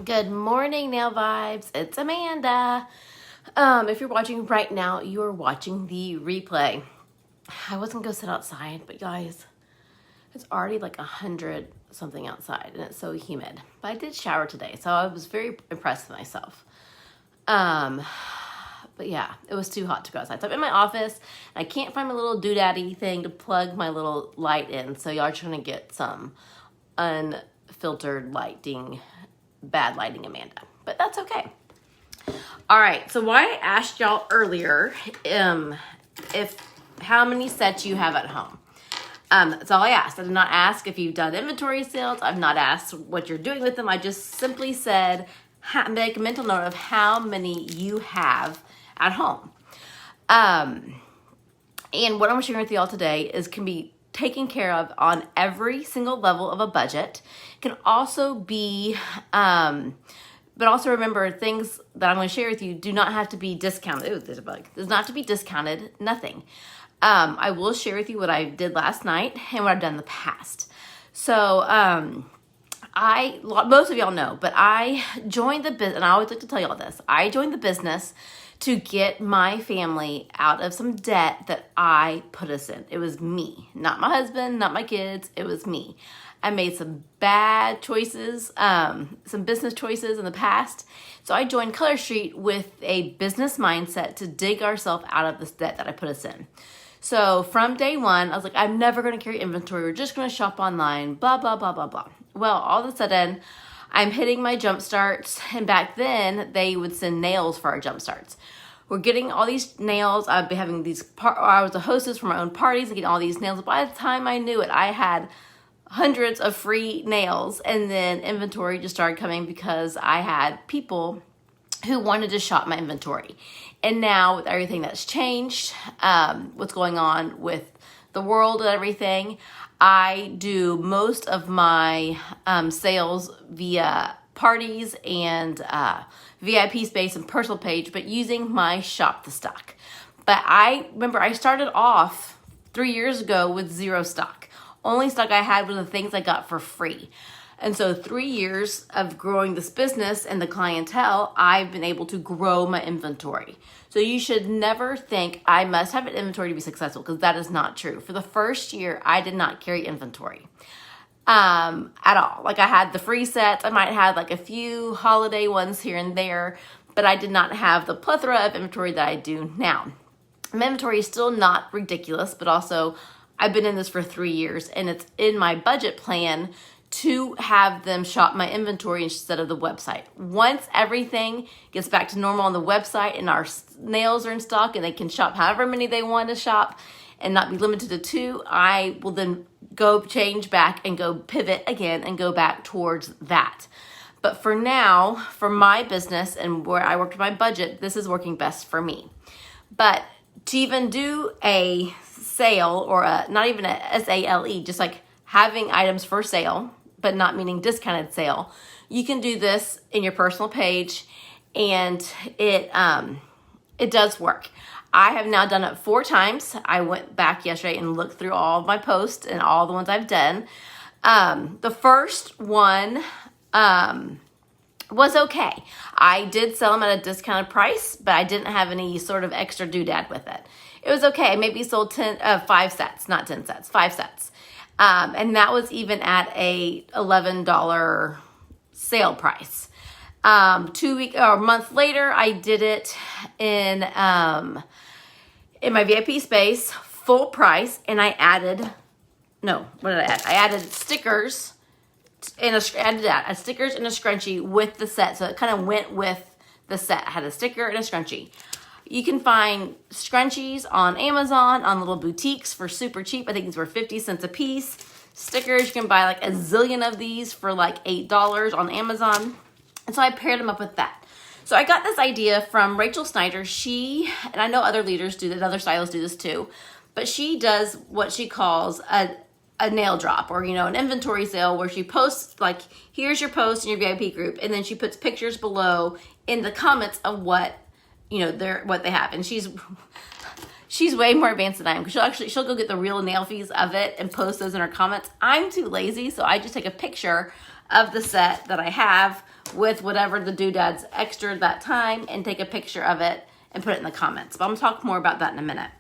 Good morning, Nail Vibes. It's Amanda. If you're watching right now, you are watching the replay. I wasn't gonna sit outside, but guys, it's already like 100 something outside and it's so humid. But I did shower today, so I was very impressed with myself. But yeah, it was too hot to go outside. So I'm in my office and I can't find my little doodaddy thing to plug my little light in. So y'all are trying to get some unfiltered lighting, bad lighting, Amanda. But that's okay. All right, so why I asked y'all earlier if how many sets you have at home. That's all I asked. I did not ask if you've done inventory sales. I've not asked what you're doing with them. I just simply said make a mental note of how many you have at home. And what I'm sharing with y'all today is can be taken care of on every single level of a budget. It can also be, but also remember things that I'm going to share with you do not have to be discounted. Ooh, there's a bug. Does not have to be discounted. Nothing. I will share with you what I did last night and what I've done in the past. So, most of y'all know, but I joined the business, and I always like to tell y'all this. I joined the business to get my family out of some debt that I put us in. It was me, not my husband, not my kids. It was me. I made some bad choices, some business choices in the past. So I joined Color Street with a business mindset to dig ourselves out of this debt that I put us in. So from day one, I was like, I'm never going to carry inventory. We're just going to shop online, blah, blah, blah, blah, blah. Well, all of a sudden, I'm hitting my jump starts. And back then, they would send nails for our jump starts. We're getting all these nails. I've been having these, I was a hostess for my own parties and getting all these nails. By the time I knew it, I had hundreds of free nails. And then inventory just started coming because I had people who wanted to shop my inventory. And now with everything that's changed, what's going on with the world and everything, I do most of my sales via parties and VIP space and personal page, but using my shop the stock. But I remember I started off 3 years ago with zero stock. Only stock I had was the things I got for free. And so 3 years of growing this business and the clientele, I've been able to grow my inventory. So you should never think I must have an inventory to be successful, because that is not true. For the first year, I did not carry inventory at all. Like I had the free sets. I might have like a few holiday ones here and there, but I did not have the plethora of inventory that I do now. My inventory is still not ridiculous, but also I've been in this for 3 years and it's in my budget plan to have them shop my inventory instead of the website. Once everything gets back to normal on the website and our nails are in stock and they can shop however many they want to shop and not be limited to 2, I will then go change back and go pivot again and go back towards that. But for now, for my business and where I work with my budget, this is working best for me. But to even do a sale or not even a SALE, just like having items for sale, but not meaning discounted sale, you can do this in your personal page and it does work. I have now done it 4 times. I went back yesterday and looked through all of my posts and all the ones I've done. The first one was okay. I did sell them at a discounted price, but I didn't have any sort of extra doodad with it. It was okay. I maybe sold 5 sets, not 10 sets, 5 sets. And that was even at a $11 sale price. 2 weeks or a month later, I did it in my VIP space, full price, and I added, what did I add? I added stickers and stickers and a scrunchie with the set. So it kind of went with the set. I had a sticker and a scrunchie. You can find scrunchies on Amazon, on little boutiques for super cheap. I think these were 50 cents a piece. Stickers, you can buy like a zillion of these for like $8 on Amazon. And so I paired them up with that. So I got this idea from Rachel Snyder. She, and I know other leaders do this, other stylists do this too, but she does what she calls a nail drop, or an inventory sale, where she posts like, here's your post in your VIP group, and then she puts pictures below in the comments of what what they have. And she's way more advanced than I am, because she'll go get the real nail fees of it and post those in her comments. I'm too lazy, so I just take a picture of the set that I have with whatever the doodad's extra that time and take a picture of it and put it in the comments. But I'm gonna talk more about that in a minute.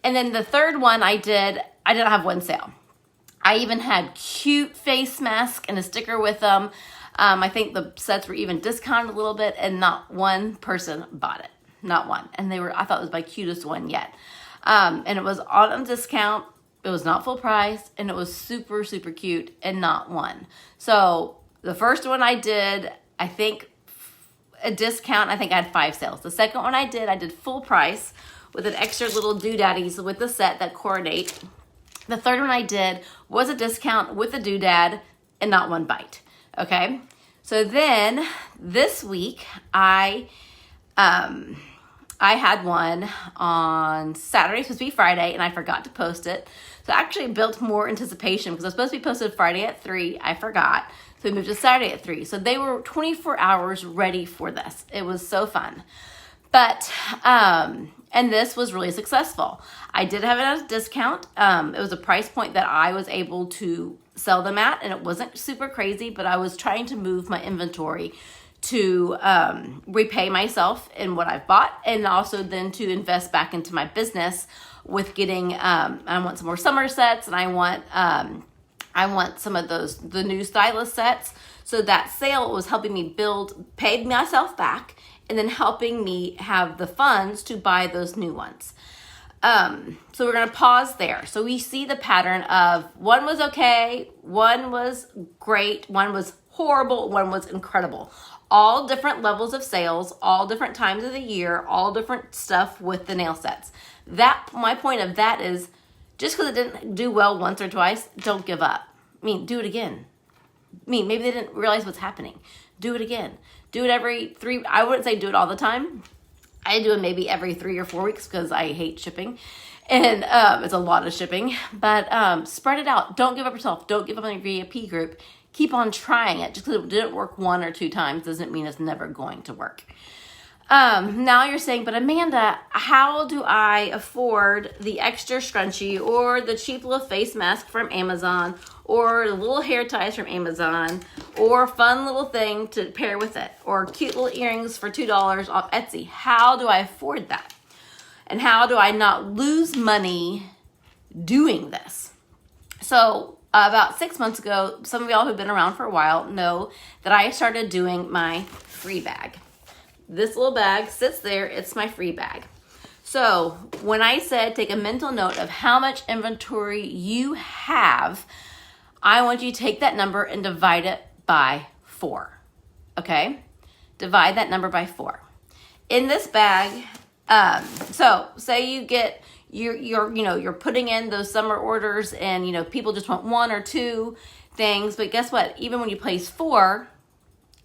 And then the third one I didn't have one sale. I even had cute face masks and a sticker with them. I think the sets were even discounted a little bit, and not one person bought it. Not one. And I thought it was my cutest one yet. And it was on discount. It was not full price, and it was super, super cute, and not one. So the first one I did, I think a discount, I think I had 5 sales. The second one I did full price with an extra little doodaddies with the set that coordinate. The third one I did was a discount with a doodad and not one bite. Okay. So then this week I had one on Saturday, supposed to be Friday, and I forgot to post it. So I actually built more anticipation because it was supposed to be posted Friday at 3. I forgot. So we moved to Saturday at 3. So they were 24 hours ready for this. It was so fun. But, and this was really successful. I did have it at a discount. It was a price point that I was able to sell them at, and it wasn't super crazy, but I was trying to move my inventory to repay myself in what I've bought, and also then to invest back into my business with getting, I want some more summer sets, and I want some of the new stylist sets. So that sale was helping me paid myself back, and then helping me have the funds to buy those new ones. So we're going to pause there. So we see the pattern of one was okay, one was great, one was horrible, one was incredible. All different levels of sales, all different times of the year, all different stuff with the nail sets. My point of that is, just because it didn't do well once or twice, don't give up. I mean, do it again. I mean, maybe they didn't realize what's happening. Do it again. Do it every 3, I wouldn't say do it all the time. I do it maybe every 3 or 4 weeks because I hate shipping. And it's a lot of shipping. But spread it out. Don't give up yourself. Don't give up on your VIP group. Keep on trying it. Just because it didn't work 1 or 2 times doesn't mean it's never going to work. Now you're saying, but Amanda, how do I afford the extra scrunchie or the cheap little face mask from Amazon or the little hair ties from Amazon or fun little thing to pair with it or cute little earrings for $2 off Etsy? How do I afford that? And how do I not lose money doing this? So about 6 months ago, some of y'all who've been around for a while know that I started doing my free bag. This little bag sits there. It's my free bag. So when I said take a mental note of how much inventory you have, I want you to take that number and divide it by 4. Okay? Divide that number by 4. In this bag, so say you get you're putting in those summer orders, and people just want 1 or 2 things, but guess what? Even when you place 4,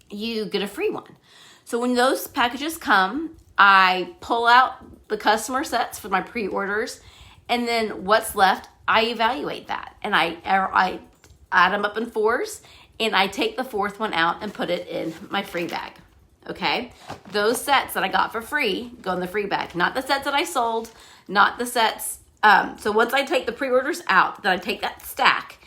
you get a free one. So when those packages come, I pull out the customer sets for my pre-orders, and then what's left, I evaluate that, and I add them up in 4s, and I take the 4th one out and put it in my free bag. Okay, those sets that I got for free go in the free bag, not the sets that I sold, not the sets. So once I take the pre-orders out, then I take that stack,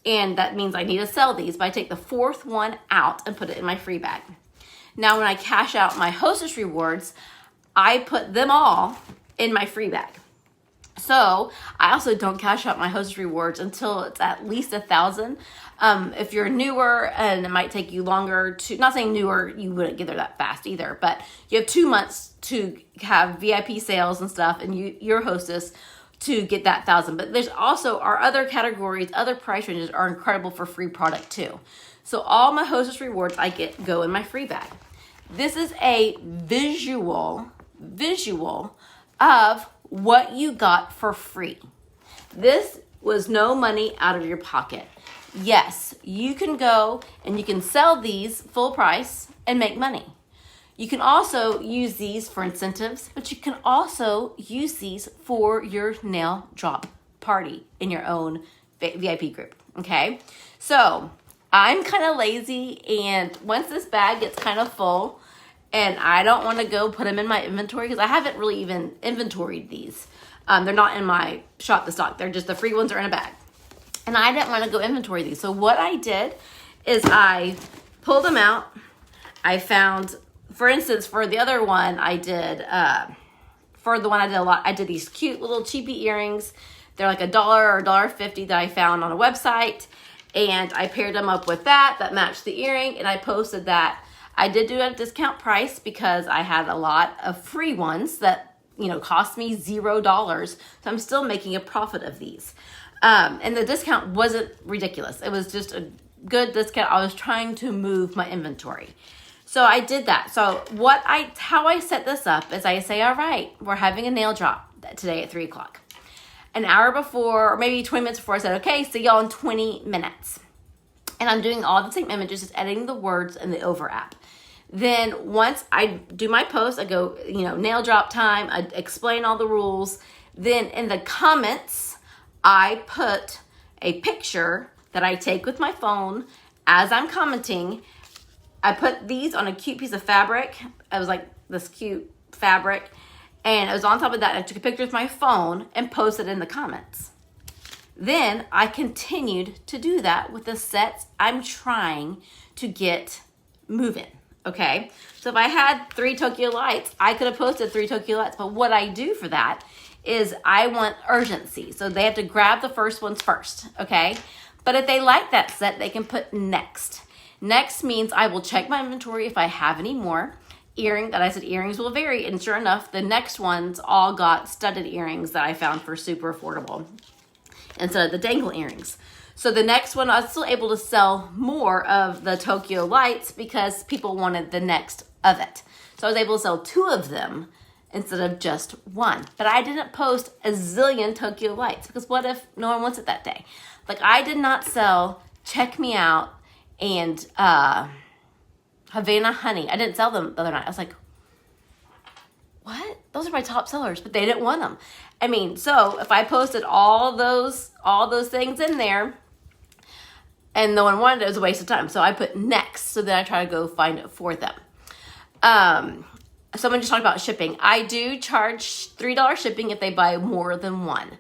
and that means I need to sell these, but I take the 4th one out and put it in my free bag. Now, when I cash out my Hostess rewards, I put them all in my free bag. So I also don't cash out my Hostess rewards until it's at least 1,000. If you're newer and it might take you longer to, not saying newer, you wouldn't get there that fast either, but you have 2 months to have VIP sales and stuff, and your Hostess to get that 1,000. But there's also our other categories, other price ranges are incredible for free product too. So all my Hostess rewards go in my free bag. This is a visual of what you got for free. This was no money out of your pocket. Yes, you can go and you can sell these full price and make money. You can also use these for incentives, but you can also use these for your nail drop party in your own VIP group, okay? So I'm kind of lazy, and once this bag gets kind of full, and I don't want to go put them in my inventory because I haven't really even inventoried these. They're not in my shop the stock. They're just the free ones are in a bag. And I didn't want to go inventory these. So what I did is I pulled them out. I found, for instance, for the other one I did, for the one I did a lot, I did these cute little cheapy earrings. They're like $1 or $1.50 that I found on a website. And I paired them up with that matched the earring, and I posted that. I did do it at a discount price because I had a lot of free ones that, cost me $0. So I'm still making a profit of these. And the discount wasn't ridiculous. It was just a good discount. I was trying to move my inventory. So I did that. So how I set this up is I say, all right, we're having a nail drop today at 3 o'clock. An hour before, or maybe 20 minutes before, I said, okay, see y'all in 20 minutes. And I'm doing all the same images, just editing the words in the Over app. Then once I do my post, I go, nail drop time, I explain all the rules. Then in the comments, I put a picture that I take with my phone as I'm commenting. I put these on a cute piece of fabric. It was like this cute fabric. And it was on top of that. I took a picture with my phone and posted in the comments. Then I continued to do that with the sets I'm trying to get moving. Okay, so if I had 3 Tokyo lights, I could have posted 3 Tokyo lights. But what I do for that is I want urgency. So they have to grab the first ones first. Okay, but if they like that set, they can put next. Next means I will check my inventory if I have any more. Earrings will vary, and sure enough, the next ones all got studded earrings that I found for super affordable instead of the dangle earrings. So the next one, I was still able to sell more of the Tokyo lights because people wanted the next of it. So I was able to sell 2 of them instead of just 1. But I didn't post a zillion Tokyo lights because what if no one wants it that day? Like I did not sell Check Me Out and Havana Honey. I didn't sell them the other night. I was like, what? Those are my top sellers, but they didn't want them. I mean, so if I posted all those things in there and no one wanted it, it was a waste of time. So I put next. So then I try to go find it for them. Someone just talked about shipping. I do charge $3 shipping if they buy more than 1.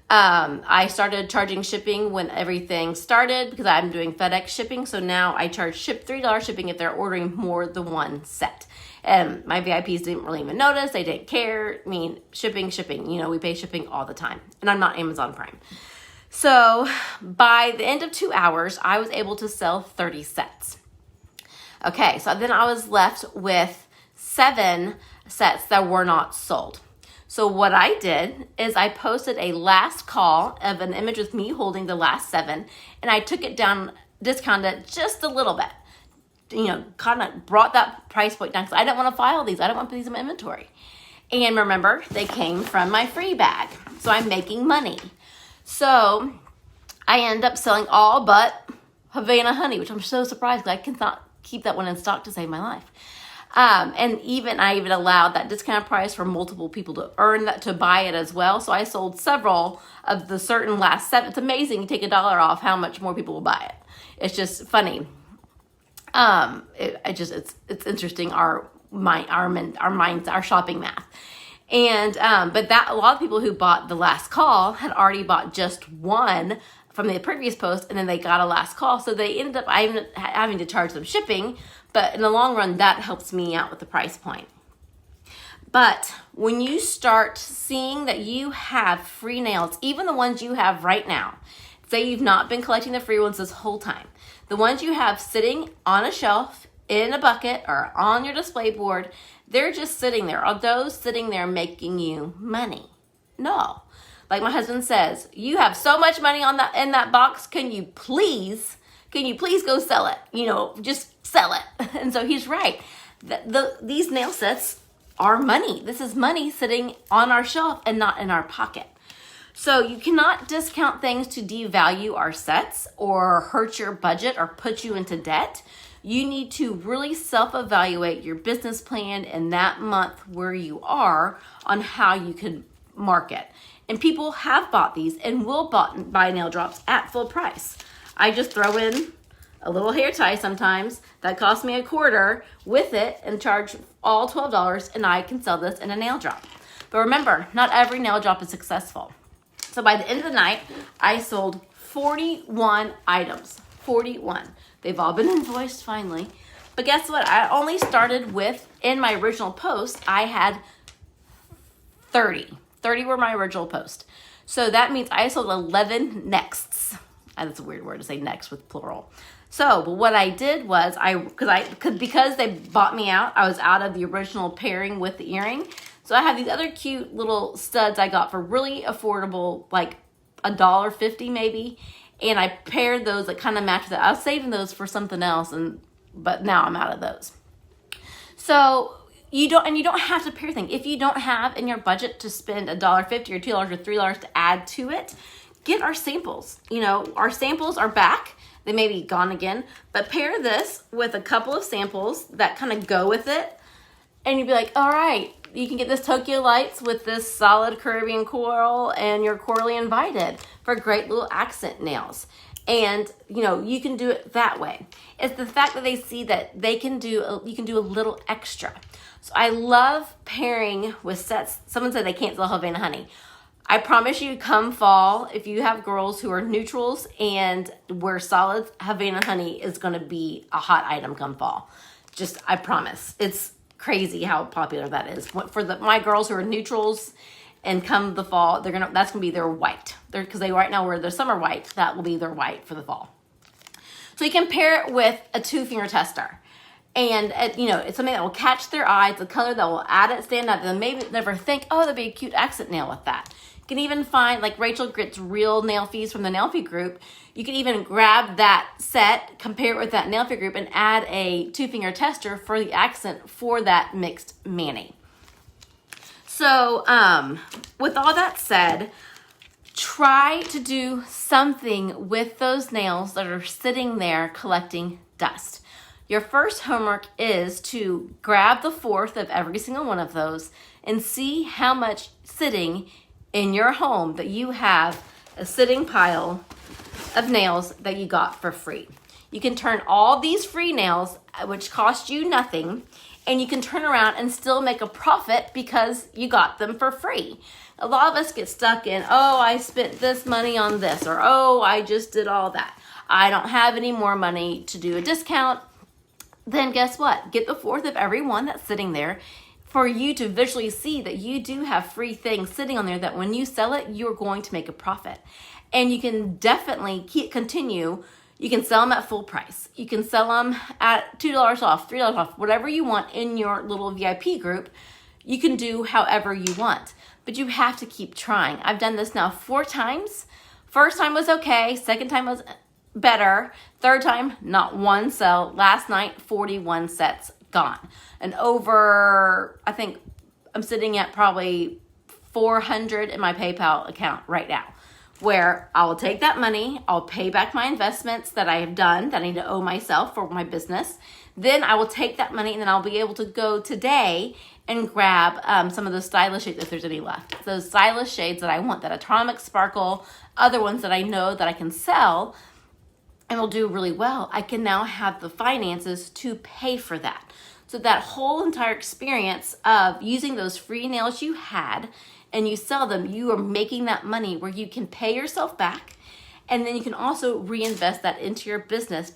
I started charging shipping when everything started because I'm doing FedEx shipping. So now I charge $3 shipping if they're ordering more than 1 set. And my VIPs didn't really even notice. They didn't care. I mean, shipping, we pay shipping all the time. And I'm not Amazon Prime. So by the end of 2 hours, I was able to sell 30 sets. Okay, so then I was left with 7 sets that were not sold. So what I did is I posted a last call of an image with me holding the last 7, and I took it down, discounted just a little bit. Kind of brought that price point down because I didn't want to file these. I didn't want to put these in my inventory. And remember, they came from my free bag. So I'm making money. So I end up selling all but Havana Honey, which I'm so surprised because I cannot keep that one in stock to save my life. And I even allowed that discount price for multiple people to earn that, to buy it as well. So I sold several of the certain last 7. It's amazing. You take $1 off, how much more people will buy it. It's just funny. It's interesting. Our minds, our shopping math. And, but that a lot of people who bought the last call had already bought just 1 from the previous post, and then they got a last call. So they ended up having to charge them shipping, but in the long run, that helps me out with the price point. But when you start seeing that you have free nails, even the ones you have right now, say you've not been collecting the free ones this whole time, the ones you have sitting on a shelf, in a bucket, or on your display board, they're just sitting there. Are those sitting there making you money? No. Like my husband says, you have so much money in that box. Can you please go sell it? Just sell it. And so he's right. These nail sets are money. This is money sitting on our shelf and not in our pocket. So you cannot discount things to devalue our sets or hurt your budget or put you into debt. You need to really self-evaluate your business plan in that month where you are on how you can market. And people have bought these and will buy nail drops at full price. I just throw in a little hair tie sometimes that costs me $0.25 with it and charge all $12, and I can sell this in a nail drop. But remember, not every nail drop is successful. So by the end of the night, I sold 41 items. 41. They've all been invoiced finally. But guess what? I only started with, in my original post, I had 30. 30 were my original post. So that means I sold 11 nexts. That's a weird word to say, next with plural. So, but what I did was, because they bought me out, I was out of the original pairing with the earring. So I have these other cute little studs I got for really affordable, like $1.50 maybe. And I paired those that kind of match that. I was saving those for something else, but now I'm out of those. So you don't have to pair things. If you don't have in your budget to spend $1.50 or $2 or $3 to add to it, get our samples. Our samples are back. They may be gone again, but pair this with a couple of samples that kind of go with it. And you'd be like, all right, you can get this Tokyo Lights with this solid Caribbean coral, and you're cordially invited for great little accent nails. And, you can do it that way. It's the fact that they see that you can do a little extra. So I love pairing with sets. Someone said they can't sell Havana Honey. I promise you, come fall, if you have girls who are neutrals and wear solids, Havana Honey is going to be a hot item come fall. I promise. It's crazy how popular that is. For my girls who are neutrals, and come the fall, that's gonna be their white. Because they right now wear their summer white. That will be their white for the fall. So you can pair it with a 2-finger tester. And it's something that will catch their eye. It's a color that will add it, stand out. They'll maybe never think, oh, that'd be a cute accent nail with that. You can even find, like Rachel gets real nail fees from the Nail Fee group. You can even grab that set, compare it with that Nail Fee group, and add a 2-finger tester for the accent for that mixed mani. So with all that said, try to do something with those nails that are sitting there collecting dust. Your first homework is to grab the 4th of every single one of those and see how much sitting in your home that you have a sitting pile of nails that you got for free. You can turn all these free nails, which cost you nothing, and you can turn around and still make a profit because you got them for free. A lot of us get stuck in, oh, I spent this money on this, or oh, I just did all that. I don't have any more money to do a discount. Then guess what? Get the 4th of every one that's sitting there for you to visually see that you do have free things sitting on there that when you sell it, you're going to make a profit. And you can definitely continue. You can sell them at full price. You can sell them at $2 off, $3 off, whatever you want in your little VIP group. You can do however you want, but you have to keep trying. I've done this now 4 times. First time was okay. Second time was better. Third time, not one sell. Last night, 41 sets gone. And over, I think I'm sitting at probably 400 in my PayPal account right now, where I will take that money, I'll pay back my investments that I have done that I need to owe myself for my business. Then I will take that money and then I'll be able to go today and grab some of those stylish shades if there's any left. Those stylish shades that I want, that atomic sparkle, other ones that I know that I can sell and will do really well. I can now have the finances to pay for that. So that whole entire experience of using those free nails you had and you sell them, you are making that money where you can pay yourself back, and then you can also reinvest that into your business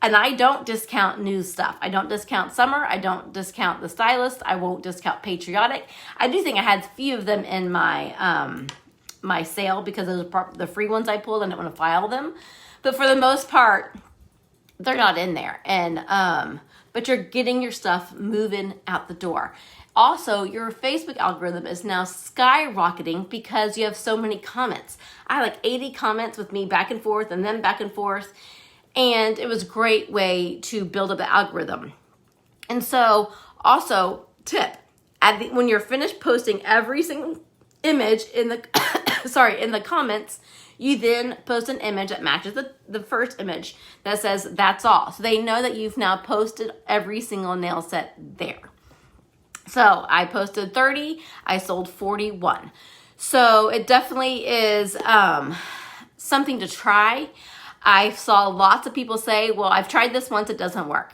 and I don't discount new stuff. I don't discount summer. I don't discount the stylist. I won't discount patriotic. I do think I had a few of them in my my sale because those are the free ones I pulled and I didn't want to file them. But for the most part, they're not in there. And but you're getting your stuff moving out the door. Also, your Facebook algorithm is now skyrocketing because you have so many comments. I had like 80 comments with me back and forth and then back and forth. And it was a great way to build up the algorithm. And so also, tip, when you're finished posting every single image in the in the comments, you then post an image that matches the first image that says that's all. So they know that you've now posted every single nail set there. So I posted 30, I sold 41. So it definitely is something to try. I saw lots of people say, well, I've tried this once, it doesn't work.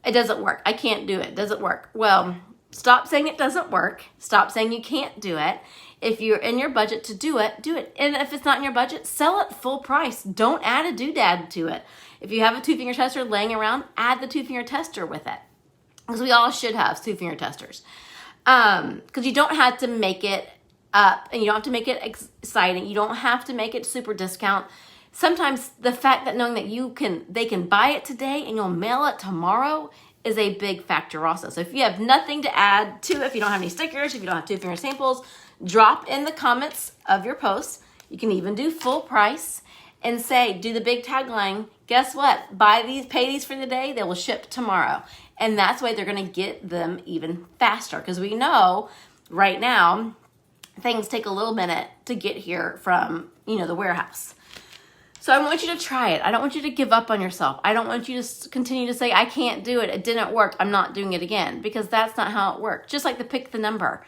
It doesn't work. I can't do it. It doesn't work. Well, stop saying it doesn't work. Stop saying you can't do it. If you're in your budget to do it, do it. And if it's not in your budget, sell it full price. Don't add a doodad to it. If you have a 2-finger tester laying around, add the 2-finger tester with it. Because we all should have 2-finger testers. Because you don't have to make it up, and you don't have to make it exciting. You don't have to make it super discount. Sometimes the fact that knowing that they can buy it today and you'll mail it tomorrow is a big factor also. So if you have nothing to add to it, if you don't have any stickers, if you don't have 2-finger samples, drop in the comments of your post. You can even do full price and say, do the big tagline, guess what? Buy these, pay these for the day, they will ship tomorrow. And that's why they're gonna get them even faster, because we know right now, things take a little minute to get here from, the warehouse. So I want you to try it. I don't want you to give up on yourself. I don't want you to continue to say, I can't do it. It didn't work. I'm not doing it again, because that's not how it works. Just like the pick the number.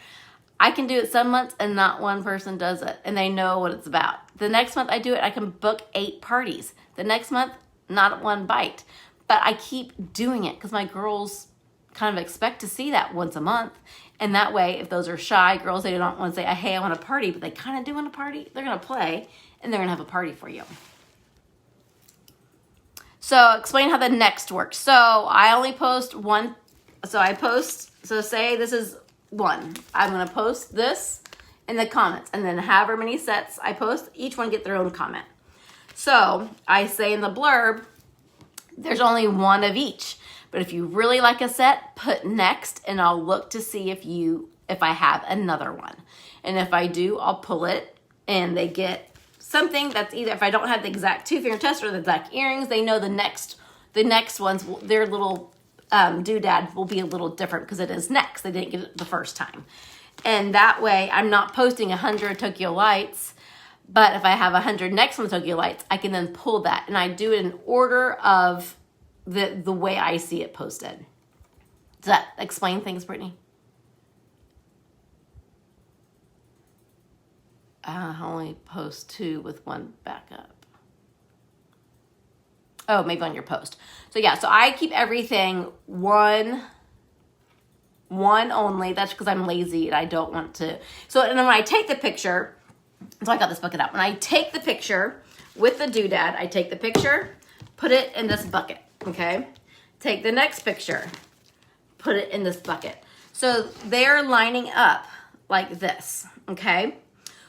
I can do it some months and not one person does it, and they know what it's about. The next month I do it, I can book 8 parties. The next month, not one bite. But I keep doing it because my girls kind of expect to see that once a month. And that way, if those are shy girls, they don't want to say, hey, I want a party, but they kind of do want a party, they're going to play and they're going to have a party for you. So explain how the next works. So I only post one. So say this is 1. I'm going to post this in the comments, and then however many sets I post, each one get their own comment. So I say in the blurb, there's only 1 of each. But if you really like a set, put next, and I'll look to see if I have another one. And if I do, I'll pull it, and they get something that's either, if I don't have the exact 2-finger tester or the exact earrings, they know the next ones, their little doodad will be a little different because it is next. They didn't get it the first time. And that way, I'm not posting 100 Tokyo Lights, but if I have 100 next one Tokyo Lights, I can then pull that. And I do it in order of the way I see it posted. Does that explain things, Brittany? I only post 2 with 1 backup. Oh, maybe on your post. So yeah, so I keep everything one only. That's because I'm lazy and I don't want to. So, and then when I take the picture, so I got this bucket out. When I take the picture with the doodad, I take the picture, put it in this bucket, okay? Take the next picture, put it in this bucket. So they're lining up like this, okay?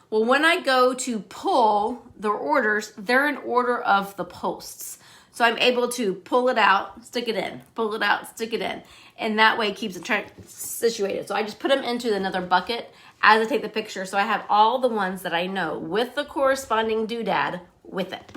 Well, when I go to pull their orders, they're in order of the posts. So I'm able to pull it out, stick it in, pull it out, stick it in. And that way it keeps it situated. So I just put them into another bucket as I take the picture. So I have all the ones that I know with the corresponding doodad with it.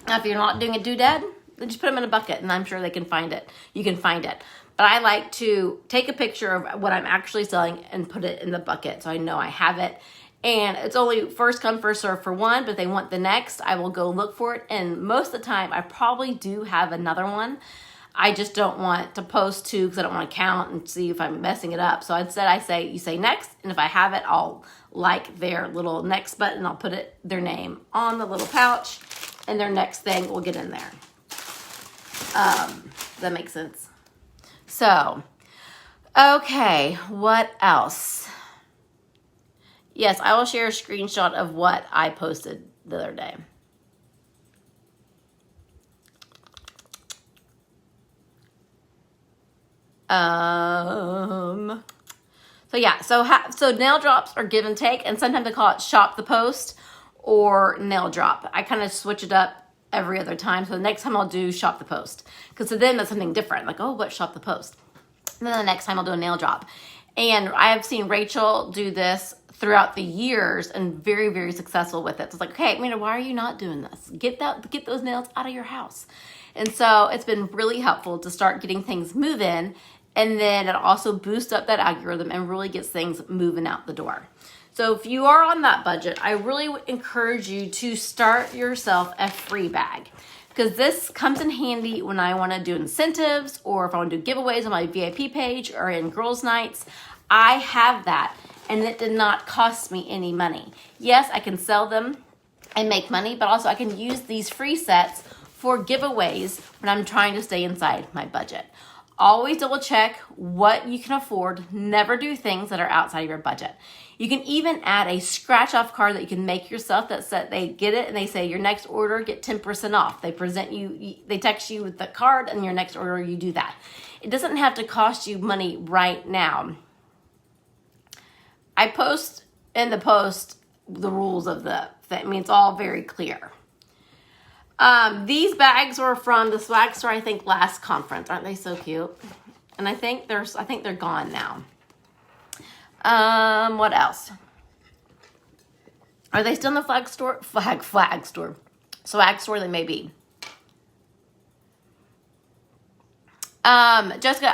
Now, if you're not doing a doodad, then just put them in a bucket and I'm sure they can find it. You can find it. But I like to take a picture of what I'm actually selling and put it in the bucket so I know I have it. And it's only first come, first serve for one, but if they want the next, I will go look for it. And most of the time, I probably do have another one. I just don't want to post 2 because I don't want to count and see if I'm messing it up. So instead, you say next, and if I have it, I'll like their little next button. I'll put their name on the little pouch, and their next thing will get in there. That makes sense. So, okay, what else? Yes, I will share a screenshot of what I posted the other day. So yeah, so nail drops are give and take, and sometimes I call it shop the post or nail drop. I kind of switch it up every other time. So the next time I'll do shop the post, because to them that's something different. Like, oh, what shop the post? And then the next time I'll do a nail drop. And I have seen Rachel do this throughout the years and very, very successful with it. So it's like, okay, Amanda, why are you not doing this? Get those nails out of your house. And so it's been really helpful to start getting things moving, and then it also boosts up that algorithm and really gets things moving out the door. So if you are on that budget, I really would encourage you to start yourself a free bag, because this comes in handy when I want to do incentives or if I want to do giveaways on my VIP page or in girls' nights. I have that, and it did not cost me any money. Yes, I can sell them and make money, but also I can use these free sets for giveaways when I'm trying to stay inside my budget. Always double check what you can afford. Never do things that are outside of your budget. You can even add a scratch off card that you can make yourself that said they get it and they say your next order get 10% off. They present you, they text you with the card and your next order you do that. It doesn't have to cost you money right now. I post in the post the rules of the thing. I mean, it's all very clear. These bags were from the swag store, I think, last conference. Aren't they so cute? And I think they're gone now. What else? Are they still in the flag store? Flag store. Swag store, they may be. Jessica,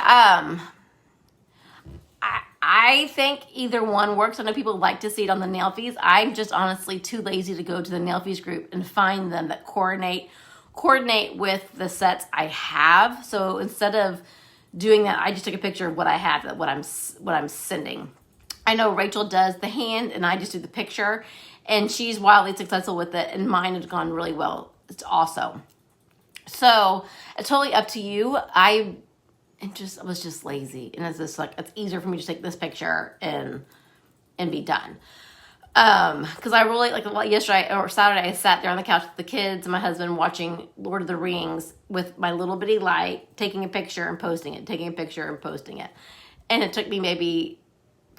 I think either one works. I know people like to see it on the nail fees. I'm just honestly too lazy to go to the nail fees group and find them that coordinate with the sets I have. So instead of doing that, I just take a picture of what I have, what I'm sending. I know Rachel does the hand and I just do the picture, and she's wildly successful with it, and mine has gone really well. It's also. So it's totally up to you. I was just lazy, and it's just like, it's easier for me to take this picture and be done. Because I really, like yesterday or Saturday, I sat there on the couch with the kids and my husband watching Lord of the Rings with my little bitty light, taking a picture and posting it, taking a picture and posting it. And it took me maybe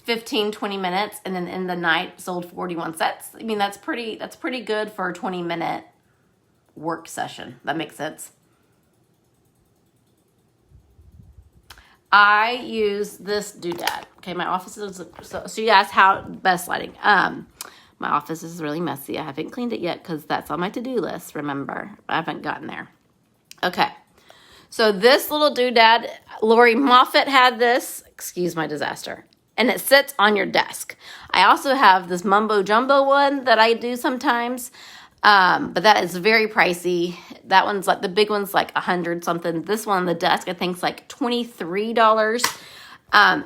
15, 20 minutes, and then in the night sold 41 sets. I mean, that's pretty good for a 20-minute work session. That makes sense. I use this doodad. Okay, my office is, so you asked how best lighting. My office is really messy. I haven't cleaned it yet because that's on my to-do list, remember. I haven't gotten there. Okay, so this little doodad, Lori Moffat had this, excuse my disaster, and it sits on your desk. I also have this mumbo jumbo one that I do sometimes. But that is very pricey. That one's like, the big one's like $100 something. This one on the desk, I think, is like $23.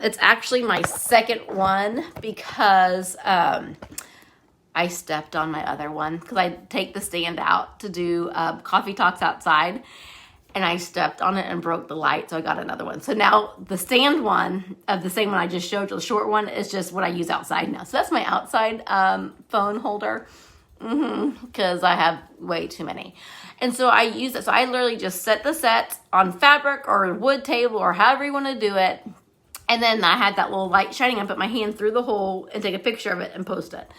It's actually my second one because I stepped on my other one because I take the stand out to do coffee talks outside, and I stepped on it and broke the light, so I got another one. So now the stand one of the same one I just showed you, the short one, is just what I use outside now. So that's my outside phone holder. Because I have way too many. And so I use it. So I literally just set the set on fabric or wood table or however you want to do it. And then I had that little light shining. I put my hand through the hole and take a picture of it and post it.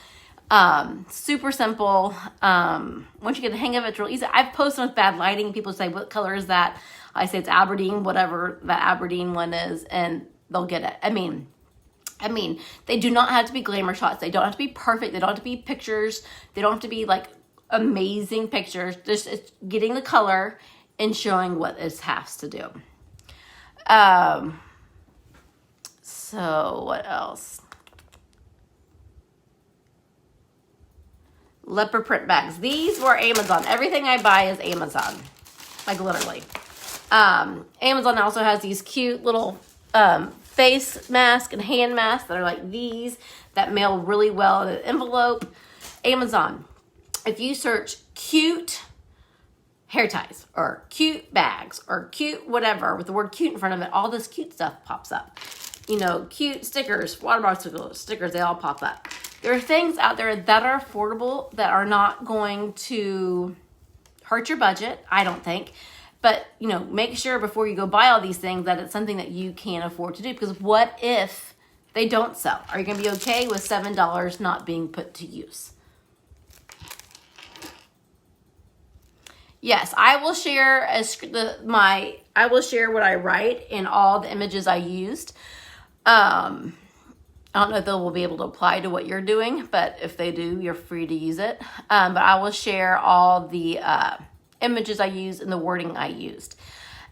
Super simple. Once you get the hang of it, it's real easy. I've posted with bad lighting. People say, what color is that? I say it's Aberdeen, whatever that Aberdeen one is, and they'll get it. I mean, they do not have to be glamour shots. They don't have to be perfect. They don't have to be pictures. They don't have to be like amazing pictures. Just it's getting the color and showing what it has to do. So what else? Leopard print bags. These were Amazon. Everything I buy is Amazon. Like literally. Amazon also has these cute little face mask and hand masks that are like these that mail really well in an envelope. Amazon, if you search cute hair ties or cute bags or cute whatever with the word cute in front of it, all this cute stuff pops up. You know, cute stickers, water bottle stickers, they all pop up. There are things out there that are affordable that are not going to hurt your budget, I don't think. But, you know, make sure before you go buy all these things that it's something that you can afford to do. Because what if they don't sell? Are you going to be okay with $7 not being put to use? Yes, I will share I will share what I write and all the images I used. I don't know if they will be able to apply to what you're doing, but if they do, you're free to use it. But I will share all the images I used and the wording I used.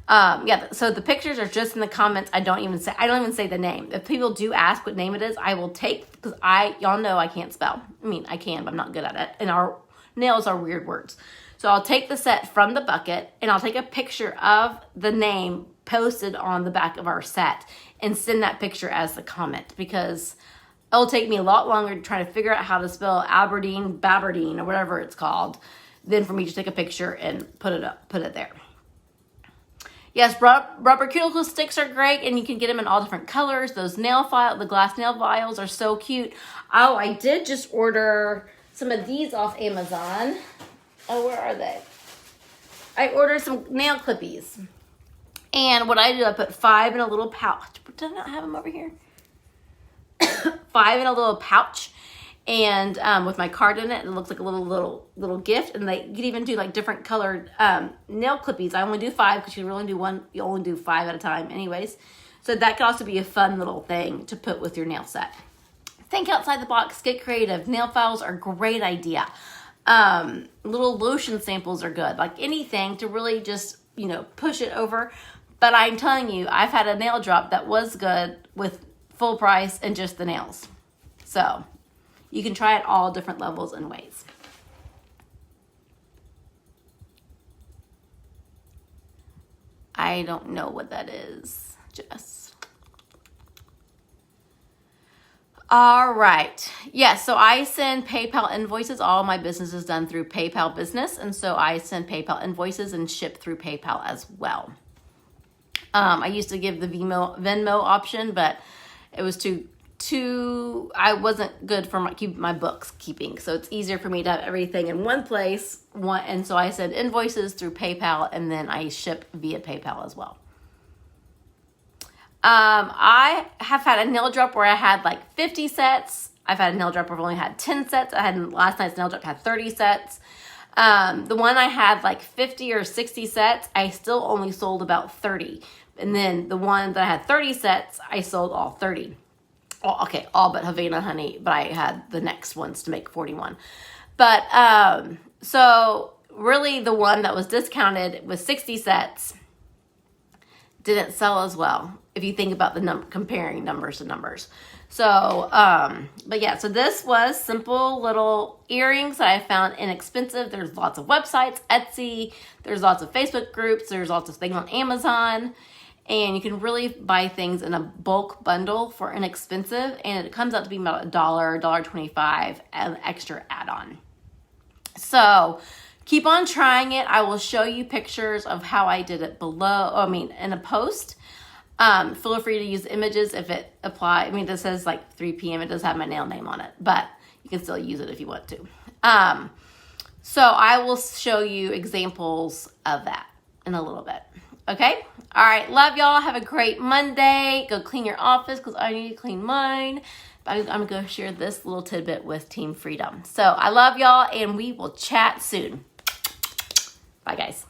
Yeah, so the pictures are just in the comments. I don't even say the name. If people do ask what name it is, I will take, because y'all know I can't spell. I mean, I can, but I'm not good at it. And our nails are weird words. So I'll take the set from the bucket and I'll take a picture of the name posted on the back of our set and send that picture as the comment, because it'll take me a lot longer to try to figure out how to spell Aberdeen, Baberdeen, or whatever it's called, than for me to take a picture and put it there. Yes, rubber cuticle sticks are great, and you can get them in all different colors. Those the glass nail files are so cute. Oh, I did just order some of these off Amazon. Oh, where are they? I ordered some nail clippies. And what I did, I put 5 in a little pouch. Did I not have them over here? 5 in a little pouch. And with my card in it, it looks like a little gift. And you can even do like different colored nail clippies. I only do 5 because you only do 5 at a time anyways. So that could also be a fun little thing to put with your nail set. Think outside the box, get creative. Nail files are a great idea. Little lotion samples are good. Like anything to really just, push it over. But I'm telling you, I've had a nail drop that was good with full price and just the nails. So you can try it all different levels and ways. I don't know what that is, Jess. All right. Yes, so I send PayPal invoices. All my business is done through PayPal Business, and so I send PayPal invoices and ship through PayPal as well. I used to give the Venmo option, but it was I wasn't good for my books keeping. So it's easier for me to have everything in one place. And so I send invoices through PayPal, and then I ship via PayPal as well. I have had a nail drop where I had like 50 sets. I've had a nail drop where I've only had 10 sets. Last night's nail drop had 30 sets. The one I had like 50 or 60 sets, I still only sold about 30. And then the one that I had 30 sets, I sold all 30. All but Havana Honey, but I had the next ones to make 41. But, so really the one that was discounted with 60 sets didn't sell as well, if you think about the comparing numbers to numbers. So, but yeah, so this was simple little earrings that I found inexpensive. There's lots of websites, Etsy, there's lots of Facebook groups, there's lots of things on Amazon, and you can really buy things in a bulk bundle for inexpensive, and it comes out to be about $1, $1.25 an extra add-on. So keep on trying it. I will show you pictures of how I did it in a post. Feel free to use images if it applies. This says like 3 p.m. It does have my nail name on it, but you can still use it if you want to. So I will show you examples of that in a little bit. Okay? All right. Love y'all. Have a great Monday. Go clean your office because I need to clean mine. But I'm going to share this little tidbit with Team Freedom. So I love y'all, and we will chat soon. Bye, guys.